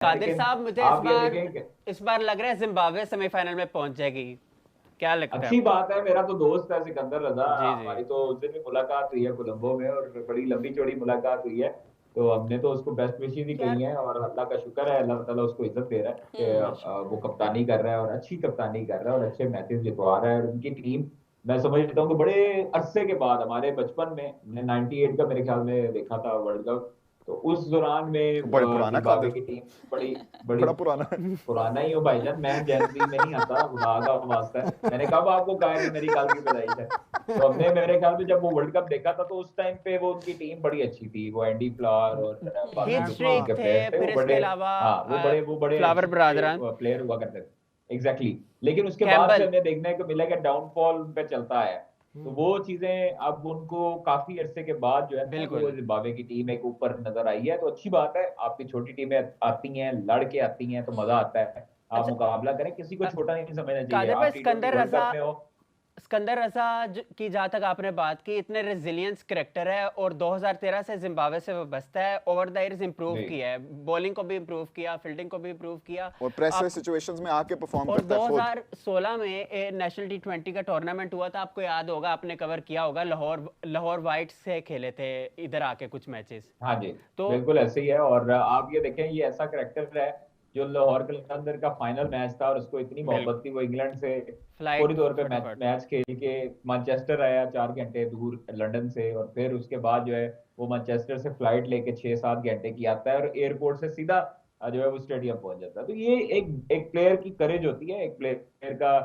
कादिर साहब, मुझे आप ये देखें कि इस बार लग रहा है जिम्बाब्वे सेमीफाइनल में पहुंच जाएगी। क्या लगता है अच्छी आपको? बात है। मेरा तो दोस्त है सिकंदर रजा, जी जी। हमारी तो उस दिन भी मुलाकात हुई है कोलंबो में, और बड़ी लंबी चौड़ी मुलाकात हुई है। तो हमने तो उसको बेस्ट विशेस ही कही यार हैं, और अल्लाह का शुक्र है, अल्लाह ताला उसको इज्जत दे रहा है कि माशाल्लाह। वो कप्तानी कर रहा है, और अच्छी कप्तानी कर रहा है, और अच्छे मैचेस जितवा रहा है। और उनकी टीम, मैं समझता हूँ कि बड़े अरसे के बाद, हमारे बचपन में, मैंने 98 का मेरे ख्याल में देखा था वर्ल्ड कप, तो उस दौरान में बड़े पुराना जिम्बाब्वे कादिर, की टीम बड़ी बड़ी बड़ा पुराना है। पुराना ही हो भाईजान, मैं जेनजी में नहीं आता, खुदा का वास्ता है। मैंने कब आपको कहा है कि मेरी कल की पैदाइश है? तो हमने, मेरे ख्याल में जब वो वर्ल्ड कप देखा था, तो उस टाइम पे वो उनकी टीम बड़ी अच्छी थी, वो एंडी फ्लावर और बाकी हीथ जो हाँ, टीम स्ट्रीक के थे, प्लेयर्स थे, वो फिर इसके बड़े, अलावा हाँ वो बड़े फ्लावर अच्छे ब्रादरन, प्लेयर हुआ करते थे। एग्जैक्टली। लेकिन उसके बाद से कैम्बल। हमें देखने को मिला कि डाउनफॉल पे चलता है। तो वो चीजें अब उनको काफी अरसे के बाद जो है ना, वो बिल्कुल। जिम्बाब्वे की टीम एक ऊपर नजर आई है। तो अच्छी बात है, आपकी छोटी टीमें आती हैं, लड़ के आती हैं, तो मजा आता है। आप अच्छा, मुकाबला करें, किसी को अ, छोटा नहीं समझना चाहिए। कादिर भाई, आप T20 वर्ल्ड कप में हो। सिकंदर रजा की जहाँ तक आपने बात की, इतने रेजिलियंस करेक्टर है और 2013 से जिम्बाब्वे से वाबस्ता है, ओवर द इयर्स इंप्रूव जी। किया है, बॉलिंग को भी इंप्रूव किया, फील्डिंग को भी इंप्रूव किया। और प्रेशर आप सिचुएशंस में आके परफॉर्म और करता है खुद। 2016 में नेशनल टी20 का टूर्नामेंट हुआ था, आपको याद होगा, आपने कवर किया होगा, लाहौर लाहौर वाइट्स से खेले थे इधर आके कुछ मैचेस। हाँ जी, तो बिल्कुल ऐसे ही है। और आप ये देखें, ये ऐसा करेक्टर है जो लाहौर कलंदर का फाइनल मैच था, और उसको इतनी बिल्कुल, मोहब्बत थी, वो इंग्लैंड से फौरी फ्लाइट तौर पे फटाफट। मैच खेल के मैनचेस्टर आया, 4 घंटे दूर लंदन से, और फिर उसके बाद जो है वो मैनचेस्टर से फ्लाइट लेके 6-7 घंटे की आता है, और एयरपोर्ट से सीधा जो है वो स्टेडियम पहुंच जाता है। तो ये एक एक प्लेयर की करेज होती है, एक प्लेयर का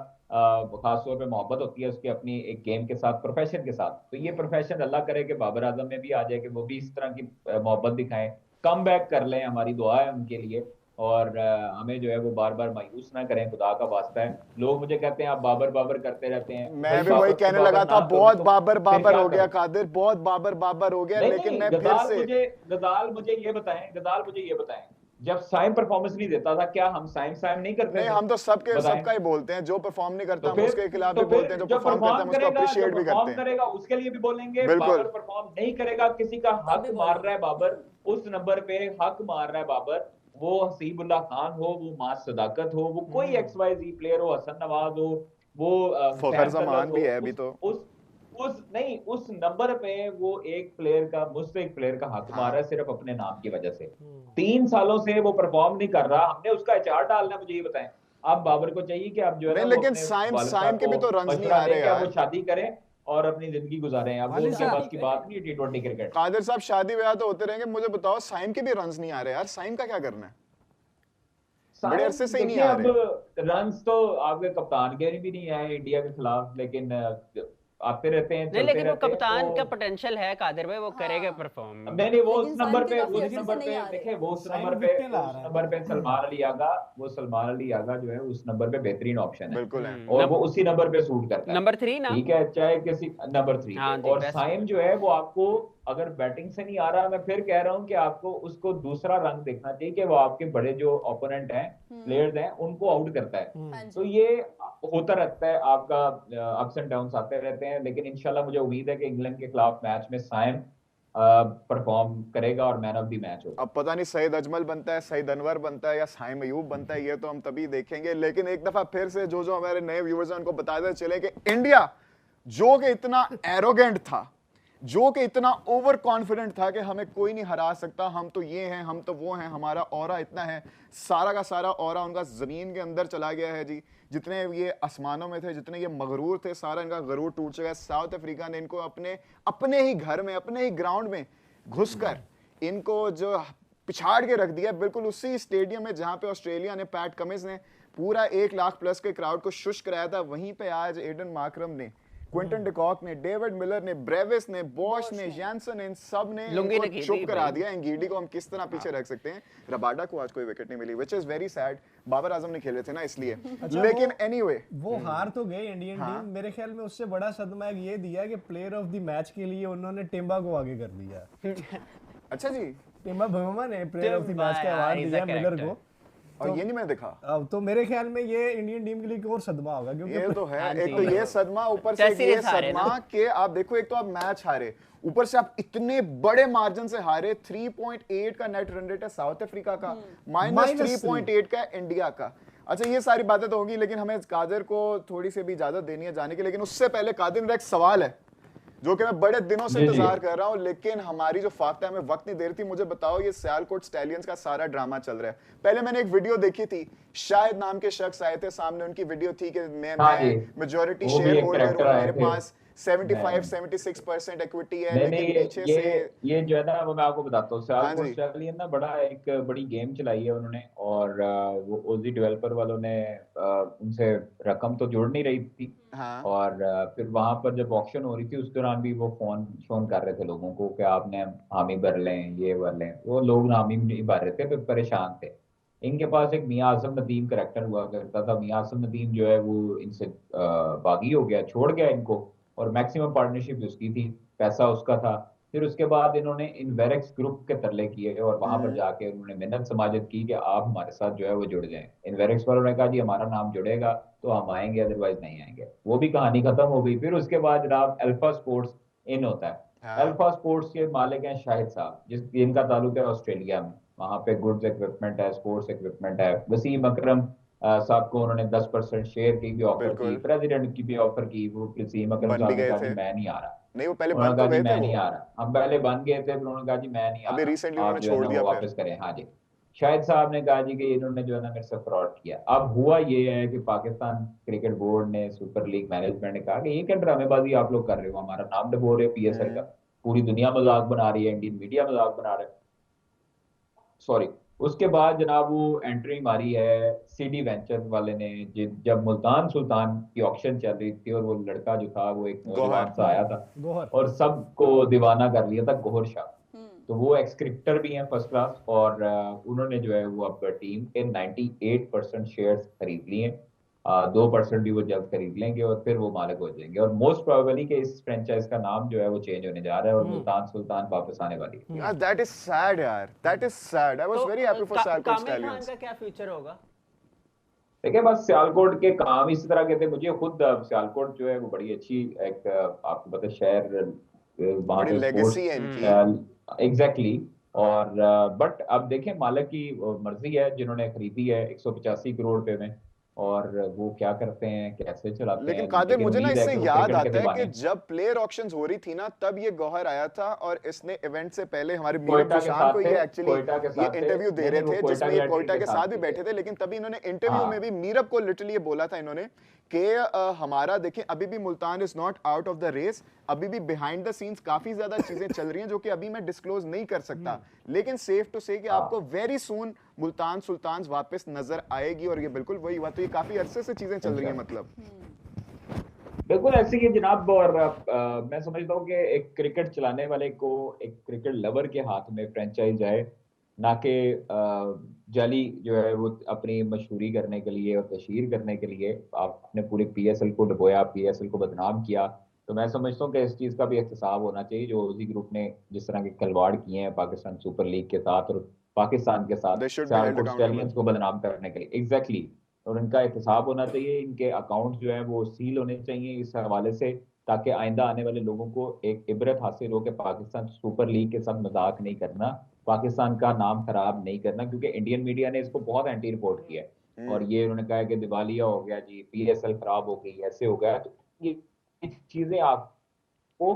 खास तौर पे मोहब्बत होती है उसकी अपनी एक गेम के साथ, प्रोफेशन के साथ। तो ये प्रोफेशन अल्लाह करे कि बाबर आजम में भी आ जाए, कि वो भी इस तरह की मोहब्बत दिखाएं, कम बैक कर लें, हमारी दुआ है उनके लिए। और हमें जो है वो बार बार मायूस ना करें, खुदा का वास्ता है। लोग मुझे कहते हैं आप बाबर बाबर करते रहते हैं, तो भाई मैं भी वही बाबर तो कहने बाबर लगा था, ना करूं बहुत तो बाबर फिर बाबर क्या हो गया करूं? कादिर, बहुत बाबर बाबर हो गया, नहीं लेकिन नहीं, मैं फिर गजाल से। मुझे गजाल मुझे ये बताएं, गजाल मुझे ये बताएं, जब साइम परफॉर्मेंस नहीं देता था, क्या हम साइम साइम नहीं करते नहीं, थे? हम तो सबके बताएं। सबका ही बोलते हैं, जो परफॉर्म नहीं करता तो हम फिर उसके खिलाफ तो भी फिर बोलते हैं, जो जो परफॉर्म करता है परफॉर्म हम उसको करेगा, जो अप्रिशिएट भी करते परफॉर्म हैं। करेगा उसके लिए भी बोलेंगे। बिल्कुल। बाबर परफॉर्म नहीं करेगा, किसी का तब हक भी मार बोलेंगे। रहा है बाबर, उस नंबर पे हक मार रहा है बाबर, वो हसीबुल्लाह खान हो, वो मास सदाकत हो, वो कोई XYZ प्लेयर हो, हसन नवाज हो, वो फखर हुसैन कलस जमान हो, भी है अभी तो। उस नहीं, उस नंबर पे वो एक प्लेयर का, मुझसे एक प्लेयर का हक मार हाँ, रहा है सिर्फ अपने नाम की वजह से। 3 सालों से वो परफॉर्म नहीं कर रहा, हमने उसका HR डालना है, मुझे ये बताएं। अब बाबर को चाहिए कि अब जो है नहीं, ना वो लेकिन अपने साइम वालिद साइम साहब के को भी तो रन्स नहीं मशवरा आ दें रहे कि अब वो यार। शादी करें और अपनी जिंदगी गुजारें। अब वो वालिद उनके बस साहब की बात नहीं है T20 क्रिकेट। कादिर साहब, शादी ब्याह तो होते रहेंगे, मुझे बताओ साइम के भी रन्स नहीं आ रहे यार, साइम का क्या करना है? बड़े साइम अरसे से ही नहीं देखिए, आ अब रहे। रन्स तो आपके कप्तान के भी नहीं आए इंडिया के खिलाफ, लेकिन आते रहते हैं, नहीं, चलते लेकिन वो रहते हैं। तो कप्तान का पोटेंशियल है कादिर भाई, वो करेगा हाँ, परफॉर्म। नहीं नहीं, वो उस लेकिन साइम नंबर के पे, काफी उस अर्से से नंबर नहीं पे आ रहे। देखे, वो उस साइम नंबर पे, विकेट ला उस रहा है नंबर पे ना। सलमान अली आगा, वो सलमान अली आगा जो है उस नंबर पे बेहतरीन ऑप्शन है, बिल्कुल है। और वो उसी नंबर पे सूट करता है। नंबर 3 ना। ठीक है, चाहे किसी नंबर 3 पे। हाँ जी, और बेस्ट। साइम जो है वो आपको, अगर बैटिंग से नहीं आ रहा, मैं फिर कह रहा हूं कि आपको उसको दूसरा रंग देखना चाहिए, कि वो आपके बड़े जो ओपोनेंट हैं, प्लेयर्स हैं, उनको आउट करता है। हाँ तो जी। ये होता रहता है आपका, अप्स एंड डाउन्स आते रहते हैं, लेकिन इंशाल्लाह मुझे उम्मीद है कि इंग्लैंड के खिलाफ मैच में साइम परफॉर्म करेगा और मैन ऑफ द मैच होगा। अब पता नहीं सईद अजमल बनता है, सईद अनवर बनता है, या साइम अयूब बनता है, ये तो हम तभी देखेंगे। लेकिन एक दफा फिर से जो जो हमारे नए व्यूअर्स हैं उनको बताते चले कि इंडिया जो कि इतना एरोगेंट था, जो कि इतना ओवर कॉन्फिडेंट था कि हमें कोई नहीं हरा सकता, हम तो ये हैं, हम तो वो हैं, हमारा ऑरा इतना है, सारा का सारा ऑरा उनका जमीन के अंदर चला गया है जी। जितने ये आसमानों में थे, जितने ये मगरूर थे, सारा इनका गरूर टूट चुका है। साउथ अफ्रीका ने इनको अपने अपने ही घर में, अपने ही ग्राउंड में घुसकर इनको जो पिछाड़ के रख दिया, बिल्कुल उसी स्टेडियम में जहां पे ऑस्ट्रेलिया ने, पैट कमिंस ने पूरा 1 लाख प्लस के क्राउड को शुश कराया था, वहीं पे आज एडन मार्करम ने, क्विंटन डिकॉक ने, डेविड मिलर ने, ब्रेविस ने, बॉश ने, जैनसन ने, इन सब ने लुंगी इनको ने की चुप थी करा भाई। दिया। इंगीडी को हम किस तरह पीछे रख सकते हैं? रबाडा को आज कोई विकेट नहीं मिली, which is very sad. Babar Azam ने खेले थे ना इसलिए। अच्छा, लेकिन एनीवे, वो हार तो गए इंडियन हाँ। टीम, मेरे ख्याल में उससे बड़ा सदमा ये दिया कि प्लेयर ऑफ द मैच के लिए उन्होंने टिम्बा को आगे कर दिया। अच्छा जी, टिम्बा भगवा ने player of the Timba match का यार, अवार्ड he's a दिया मिलर character। को। और ये नहीं मैंने देखा। अब तो मेरे ख्याल में ये इंडियन टीम के लिए एक और सदमा होगा, क्योंकि ये तो है, हाँ एक जी। तो ये सदमा, ऊपर से टेस्ट ये सीरीज हारे सदमा ना। कि आप देखो, एक तो आप मैच हारे, ऊपर से आप इतने बड़े मार्जिन से हारे। 3.8 का नेट रन रेट है साउथ अफ्रीका का, -3 -3.8 का है इंडिया का। अच्छा, ये सारी बातें तो होगी, लेकिन हमें कादिर को थोड़ी सी भी इजाजत देनी है जाने की। लेकिन उससे पहले कादिर, मेरा एक सवाल है जो कि मैं बड़े दिनों से जी, जी। इंतजार कर रहा हूं, लेकिन हमारी जो फाख्ता हमें वक्त नहीं दे रही थी। मुझे बताओ, ये सियालकोट स्टैलियंस का सारा ड्रामा चल रहा है। पहले मैंने एक वीडियो देखी थी, शायद नाम के शख्स आए थे सामने, उनकी वीडियो थी कि मैं हाँ जी, मेजॉरिटी वो भी शेयर एक होल्डर कैरेक्टर हूं, आए मेरे थे। पास 75-76% इक्विटी है, नहीं लेकिन नहीं, पीछे ये से। ये जो है ना, वो मैं आपको बताता हूँ। हाँ सियालकोट जी, स्टैलियन ना बड़ा एक बड़ी गेम चलाई है उन्होंने, और वो ओजी डेवलपर वालों ने उनसे रकम तो जुड़ नहीं रही थी। हाँ, और फिर वहां पर जब ऑक्शन हो रही थी, उस दौरान भी वो फोन शोन कर रहे थे लोगों को कि आपने हामी भर लें, ये भर लें। वो लोग हामी नहीं भर रहे थे, फिर परेशान थे। इनके पास एक मियां आजम नदीम करैक्टर हुआ करता था। मियां आजम नदीम जो है वो इनसे बागी हो गया, छोड़ गया इनको, और मैक्सिमम पार्टनरशिप उसकी थी, पैसा उसका था। फिर उसके बाद इन्होंने इनवेरेक्स ग्रुप के तरले किए, और वहां पर जाके उन्होंने मिन्नत समाजत की कि आप हमारे साथ जो है वो जुड़ जाएं। इनवेरेक्स वालों ने कहा जी हमारा नाम जुड़ेगा तो हम आएंगे, अदरवाइज नहीं आएंगे। वो भी कहानी खत्म हो गई। फिर उसके बाद जनाब अल्फा स्पोर्ट्स इन होता है। हाँ, अल्फा स्पोर्ट्स के मालिक हैं शाहिद साहब, जिनका ताल्लुक है ऑस्ट्रेलिया में। वहां पे गुड्स इक्विपमेंट है, स्पोर्ट्स इक्विपमेंट है। वसीम अकरम साहब को उन्होंने 10% शेयर की भी ऑफर की, बिल्कुल। प्रेसिडेंट की भी ऑफर की। वो वसीम अकरम बन भी साहब ने गए कहा थे। जी मैं नहीं आ रहा। नहीं, वो पहले उन्होंने बन तो कहा जी गए थे मैं वो, नहीं आ रहा। हम पहले बन गए थे, फिर उन्होंने कहा जी मैं नहीं आ अभी रहा, रिसेंटली आप उन्होंने जो है छोड़ ना दिया वो फिर। वापस करें। हाँ जी। शाहिद साहब ने कहा जी कि इन्होंने जो है ना मेरे से फ्रॉड किया। अब हुआ ये है कि पाकिस्तान क्रिकेट बोर्ड ने, सुपर लीग मैनेजमेंट ने कहा कि ये क्या ड्रामेबाजी आप लोग कर रहे हो, हमारा नाम डबो रहे हो पीएसएल का। पूरी दुनिया मजाक बना रही है, इंडियन मीडिया मजाक बना रहा है। सॉरी। उसके बाद जनाब वो एंट्री मारी है सीडी वेंचर वाले ने, जब मुल्तान सुल्तान की ऑक्शन चल रही थी, और वो लड़का जो था वो एक गौहर। नौजवान सा आया था, गोहर। और सबको दीवाना कर लिया था, गौहर शाह। तो वो एक्स क्रिकेटर भी हैं फर्स्ट क्लास, और उन्होंने जो है वो अब टीम के 98% शेयर्स खरीद लिए हैं। 2% भी वो जल्द खरीद लेंगे, और फिर वो मालिक हो जाएंगे। और मोस्ट प्रोबेबली कि इस फ्रेंचाइज का नाम जो है वो चेंज होने जा रहा है, और मुल्तान सुल्तान वापस आने वाली है। यार दैट इज सैड यार, that is sad. I was तो very happy for Sialkot Kamil Khan stallions. का क्या फ्यूचर होगा? देखिए, बस सियालकोट के काम इस तरह के थे। मुझे खुद सियालकोट जो है वो बड़ी अच्छी एक आपको पता है शहर, वहाँ बड़ी पे लेगेसी है इनकी। Sports exactly. और बट अब देखें, मालिक की मर्जी है, जिन्होंने खरीदी है 185 करोड़ रुपए में, और वो क्या करते हैं, कैसे चलाते लेकिन हैं। कादिर, लेकिन मुझे ना उम्मीद है इससे कि वो याद क्रिकेट के आता है कि दीवाने। जब प्लेयर ऑक्शंस हो रही थी ना, तब ये गौहर आया था, और इसने इवेंट से पहले हमारे मीरब कोयटा के जुशान को साथ थे, ये एक्चुअली कोयटा के ये साथ थे। इंटरव्यू दे नहीं रहे नहीं, वो थे, कोयटा जिसमें की ये एंट्री कोयटा के के साथ साथ भी थे। बैठे थे। लेकिन तभी इन्होंने इंटरव्यू में हाँ भी मीरब को लिटरली ये बोला था इन्होंने कि हमारा देखें, अभी भी Multan is not out of the race, अभी भी बिहाइंड द सीन्स काफी ज्यादा चीजें चल रही हैं जो कि अभी मैं डिस्क्लोज नहीं कर सकता। लेकिन सेफ टू से कि आपको वेरी सून मुल्तान सुल्तान वापस नजर आएगी, और ये बिल्कुल वही हुआ। तो ये काफी अरसे से चीजें चल रही हैं, मतलब। बिल्कुल ऐसी ही जनाब। और मैं समझता हूँ कि एक क्रिकेट चलाने वाले को, एक क्रिकेट लवर के हाथ में फ्रेंचाइज है, ना कि जाली जो है वो अपनी मशहूरी करने के लिए और तशहीर करने के लिए आपने पूरी पीएसएल को डुबोया, पीएसएल को बदनाम किया। तो मैं समझता हूँ कि इस चीज़ का भी एहतसाब होना चाहिए, जो ओजी ग्रुप ने जिस तरह के खिलवाड़ किए हैं पाकिस्तान सुपर लीग के साथ और पाकिस्तान के साथ they should be held Sialkot accountable. Stallions को बदनाम करने के लिए। एग्जैक्टली। और इनका एहतसाब होना चाहिए, इनके अकाउंट जो है वो सील होने चाहिए इस हवाले से, ताकि आइंदा आने वाले लोगों को एक इबरत हासिल हो कि पाकिस्तान सुपर लीग के साथ मजाक नहीं करना, पाकिस्तान का नाम खराब नहीं करना। क्योंकि इंडियन मीडिया ने इसको बहुत एंटी रिपोर्ट किया है, और ये उन्होंने कहा कि दिवालिया हो गया जी, पीएसएल खराब हो गई, ऐसे हो गया। तो ये चीजें आपको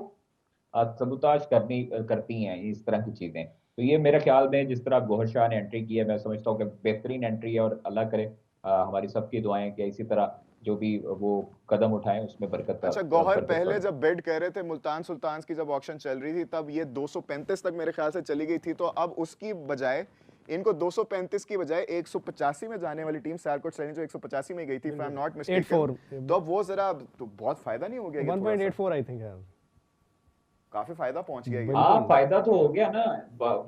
सबूताज करती हैं, इस तरह की चीजें। तो ये मेरे ख्याल में जिस तरह गौहर शाह ने एंट्री की है, मैं समझता हूँ कि बेहतरीन एंट्री है, और अल्लाह करे हमारी सबकी दुआएं कि इसी तरह जो भी वो कदम उठाएं उसमें अच्छा, गौहर बरकत पहले पड़े। जब बेड कह रहे थे मुल्तान सुल्तान की, जब ऑक्शन चल रही थी, तब ये 235 तक मेरे ख्याल से चली गई थी। तो अब उसकी बजाय इनको 235 की बजाय 185 में जाने वाली टीम सियालकोट स्टैलियंस जो 185 में गई थी, if I am not mistaken. 84 तो अब वो जरा तो बहुत फायदा नहीं हो गया ये थोड़ा सा? 1.84 आई थिंक है। काफी फायदा पहुंच गया ये। हाँ, फायदा तो हो गया ना,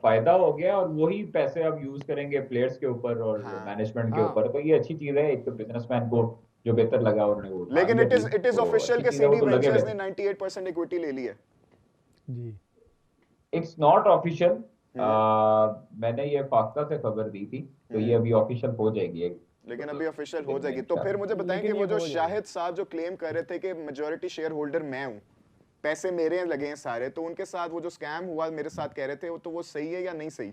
फायदा हो गया, और वही पैसे अब यूज करेंगे प्लेयर्स के ऊपर और हाँ, मैनेजमेंट के हाँ। ऊपर। तो ये अच्छी चीज है, एक तो बिजनेसमैन को जो बेहतर लगा उन्होंने वो उठा लेकिन लिया इट इज तो ऑफिशियल अच्छी के चीज है, वो सीडी तो लगे वेंचर्स हुए। ने 98% इक्विटी ले ली है। जी। It's not official. मैंने ये फाख्ता से खबर दी थी तो ये अभी ऑफिशियल हो जाएगी एक लेकिन अभी ऑफिशियल हो जाएगी। तो इंशाल्लाह। फिर मुझे बताएं कि लेकिन वो ये जो हो जाएगी। शाहिद साहब जो क्लेम कर रहे थे कि मेजॉरिटी शेयर होल्डर मैं हूं, पैसे मेरे हैं लगे हैं सारे, तो उनके साथ वो जो स्कैम हुआ मेरे साथ कह रहे थे, वो तो वो सही है या नहीं सही?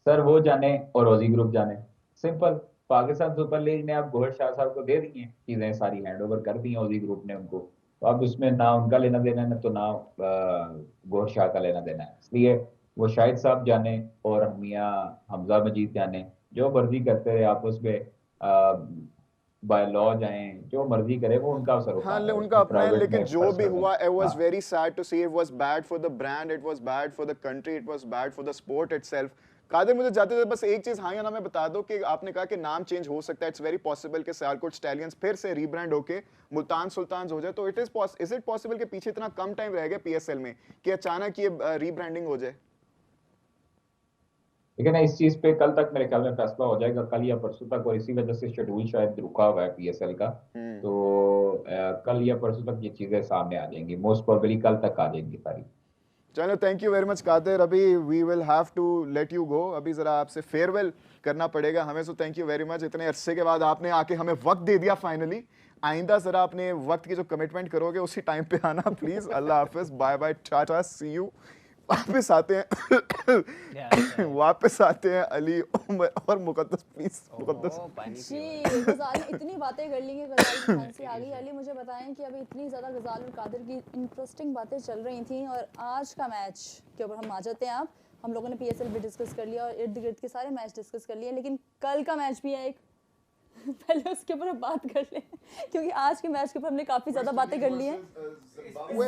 सर वो जाने और रोजी ग्रुप जाने। सिंपल। पाकिस्तान सुपर लीग ने अब गौहर शाह साहब को दे दी हैं चीजें, सारी हैंड ओवर कर दी हैं ओजी ग्रुप ने उनको। तो अब उसमें ना उनका लेना देना है, ना तो ना गौहर शाह का लेना देना है। इसलिए वो शाहिद साहब जाने और मियां हमजा मजीद जाने, जो मर्जी करते रहे आपस में, बाय लॉ जाएं, जो मर्जी करे वो उनका हाँ सरोकार है, उनका उसमें अपना है, प्राइवेट लेकिन में जो भी पर्सनल में। हुआ it was हाँ। very sad to see, it was bad for the brand, it was bad for the country, it was bad for the sport itself। Qadir मुझे जाते जाते बस एक चीज हाँ या ना में बता दो कि आपने कहा कि नाम चेंज हो सकता है, इट्स वेरी पॉसिबल कि सियालकोट स्टैलियंस फिर से रीब्रांड होके मुल्तान सुल्तान्स हो जाए, तो इज इट पॉसिबल कि पीछे इतना कम टाइम रह गया पीएसएल में कि अचानक ये रीब्रांडिंग हो जाए? लेकिन इस चीज पे कल तक मेरे ख्याल में फैसला हो जाएगा, कल या परसों तक, और इसी वजह से शेड्यूल शायद रुका हुआ है पीएसएल का। तो कल या परसों तक ये चीजें सामने आ जाएंगी, मोस्ट प्रोबेबली कल तक आ जाएंगी सारी। चलो thank you very much Qadir, अभी we will have to let you go, अभी जरा आपसे फेयरवेल करना पड़ेगा हमें। So thank you very much, इतने अरसे के बाद आपने आके हमें वक्त दे दिया फाइनली। आइंदा जरा अपने वक्त की जो कमिटमेंट करोगे उसी टाइम पे आना प्लीज। अल्लाह हाफिज, bye bye, tata, see you. वापस आते हैं वापस आते हैं अली और मुकद्दस, प्लीज मुकद्दस। जी गजाल ने इतनी बातें कर ली कि गजाल की खांसी आ गई। अली मुझे बताएं कि अभी इतनी ज़्यादा गजाल और कादिर की इंटरेस्टिंग बातें चल रही थी, और आज का मैच के ऊपर हम आ जाते हैं। आप हम लोगों ने पीएसएल भी डिस्कस कर लिया और इर्द गिर्द के सारे मैच डिस्कस कर लिए, लेकिन कल का मैच भी है एक। पहले उसके ऊपर बात कर ले, क्योंकि आज के मैच के ऊपर हमने काफ़ी ज़्यादा बातें कर ली हैं।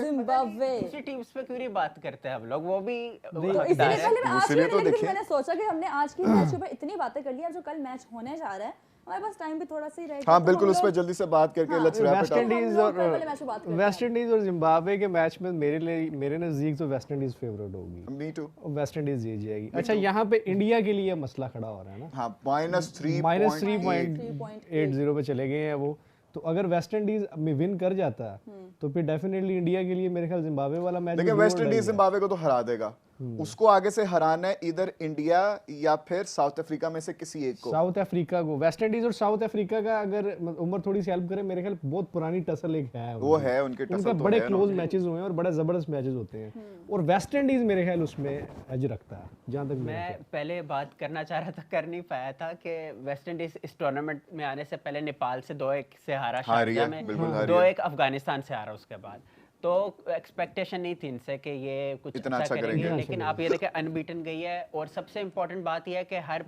जिम्बाब्वे दूसरी टीम्स पे क्यों नहीं बात करते हैं हम लोग, वो भी तो इसीलिए direct- पहले मैं आज दूसरे के तो लेकिन देखिए। मैंने सोचा कि हमने आज की मैच के ऊपर इतनी बातें कर ली, अब जो कल मैच होने जा रहा है हमारे पास टाइम भी थोड़ा सा ही रहेगा। हाँ तो बिल्कुल, हम उस पर लोग- जल्दी से बात करके हाँ, let's wrap it West up. Indies लोग और पहले मैच पे बात करते वेस्ट हैं। इंडीज और जिम्बाब्वे के मैच में मेरे नज़दीक तो वेस्ट इंडीज फेवरेट होगी, मी टू। वेस्ट इंडीज जीत जाएगी। अच्छा यहाँ पे इंडिया के लिए मसला खड़ा हो रहा है ना, हाँ -3.8 -3.80 पे चले गए हैं वो। तो अगर वेस्ट इंडीज में विन कर जाता तो फिर डेफिनेटली इंडिया के लिए मेरे ख्याल जिम्बाब्वे वाला मैच लेकिन वेस्ट इंडीज जिम्बाब्वे को तो हरा देगा, उसको आगे से हराना है इधर इंडिया या फिर साउथ अफ्रीका में से किसी एक को। साउथ अफ्रीका को, वेस्ट इंडीज और साउथ अफ्रीका का अगर उम्र थोड़ी सी हेल्प करे, मेरे ख्याल बहुत पुरानी टसल एक है वो है उनके टसल उनका तो बड़े है ना। क्लोज मैचेस हुए हैं और बड़े जबरदस्त मैचेस होते हैं, और वेस्ट इंडीज मेरे ख्याल उसमें एज रखता है जहां तक मैं पहले बात करना चाह रहा था, कर नहीं पाया था कि वेस्ट इंडीज इस टूर्नामेंट में आने से पहले नेपाल से 2-1 से हारा, हारी है, शारजाह में बिल्कुल हारी 2-1 अफगानिस्तान से हारा उसके बाद। तो एक्सपेक्टेशन नहीं थी इनसे कि ये कुछ इतना अच्छा अच्छा करेंगे, करेंगे। लेकिन आप ये देखें अनबीटन गई है। और सबसे इम्पोर्टेंट बात यह है कि हर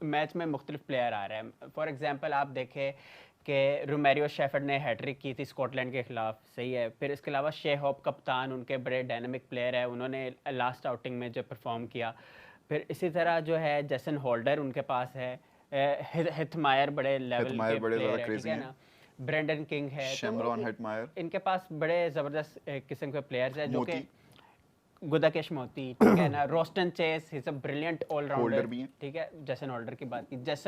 मैच में मुख्तलिफ प्लेयर आ रहे हैं। फॉर एग्जांपल आप देखें कि रोमेरियो शेफर्ड ने हैट्रिक की थी स्कॉटलैंड के खिलाफ, सही है। फिर इसके अलावा शे होप कप्तान, उनके बड़े डायनामिक प्लेयर है, उन्होंने लास्ट आउटिंग में जो परफॉर्म किया। फिर इसी तरह जो है जेसन होल्डर उनके पास है, हिथमायर बड़े लेवल हिथमायर के बड़े ज़्यादा प्लेयर है, ठीक crazy है हैं। ना। ब्रेंडन किंग है, तो शेमरॉन हेटमायर, इनके पास बड़े जबरदस्त किस्म के प्लेयर्स हैं जो कि मोती। गुदाकेश मोती, ठीक है ना। Roston Chase, he is a brilliant Holder allrounder भी हैं। ठीक है। जेसन होल्डर की बात की, जेसन